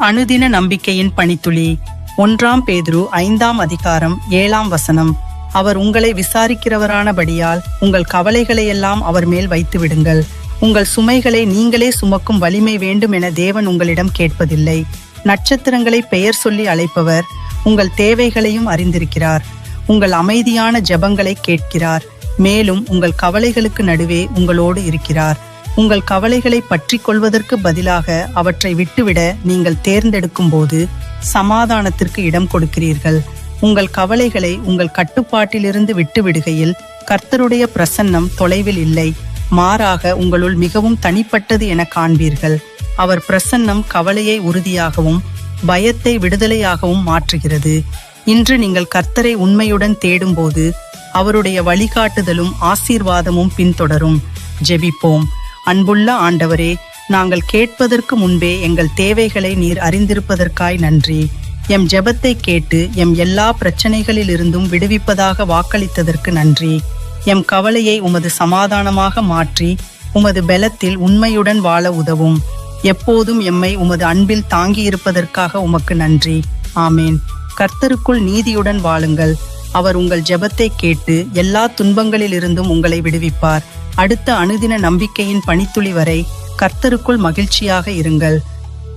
அனுதின நம்பிக்கையின் பணித்துளி. 1 பேதுரு 5:7 அவர் உங்களை விசாரிக்கிறவரானபடியால் உங்கள் கவலைகளையெல்லாம் அவர் மேல் வைத்து விடுங்கள். உங்கள் சுமைகளை நீங்களே சுமக்கும் வலிமை வேண்டும் என தேவன் உங்களிடம் கேட்பதில்லை. நட்சத்திரங்களை பெயர் சொல்லி அழைப்பவர் உங்கள் தேவைகளையும் அறிந்திருக்கிறார். உங்கள் அமைதியான ஜெபங்களை கேட்கிறார். மேலும் உங்கள் கவலைகளுக்கு நடுவே உங்களோடு இருக்கிறார். உங்கள் கவலைகளை பற்றி கொள்வதற்கு பதிலாக அவற்றை விட்டுவிட நீங்கள் தேர்ந்தெடுக்கும் போது சமாதானத்திற்கு இடம் கொடுக்கிறீர்கள். உங்கள் கவலைகளை உங்கள் கட்டுப்பாட்டிலிருந்து விட்டுவிடுகையில் கர்த்தருடைய பிரசன்னம் தொலைவில் இல்லை, மாறாக உங்களுள் மிகவும் தனிப்பட்டது என காண்பீர்கள். அவர் பிரசன்னம் கவலையை உறுதியாகவும் பயத்தை விடுதலையாகவும் மாற்றுகிறது. இன்று நீங்கள் கர்த்தரை உண்மையுடன் தேடும்போது அவருடைய வழிகாட்டுதலும் ஆசீர்வாதமும் பின்தொடரும். ஜெபிப்போம். அன்புள்ள ஆண்டவரே, நாங்கள் கேட்பதற்கு முன்பே எங்கள் தேவைகளை நீர் அறிந்திருப்பதற்காய் நன்றி. எம் ஜெபத்தை கேட்டு எம் எல்லா பிரச்சனைகளிலிருந்தும் விடுவிப்பதாக வாக்களித்ததற்கு நன்றி. எம் கவலையை உமது சமாதானமாக மாற்றி உமது பலத்தில் உண்மையுடன் வாழ உதவும். எப்போதும் எம்மை உமது அன்பில் தாங்கியிருப்பதற்காக உமக்கு நன்றி. ஆமேன். கர்த்தருக்குள் நீதியுடன் வாழுங்கள். அவர் உங்கள் ஜெபத்தை கேட்டு எல்லா துன்பங்களிலிருந்தும் உங்களை விடுவிப்பார். அடுத்த அனுதின நம்பிக்கையின் பணித்துளி வரை கர்த்தருக்குள் மகிழ்ச்சியாக இருங்கள்.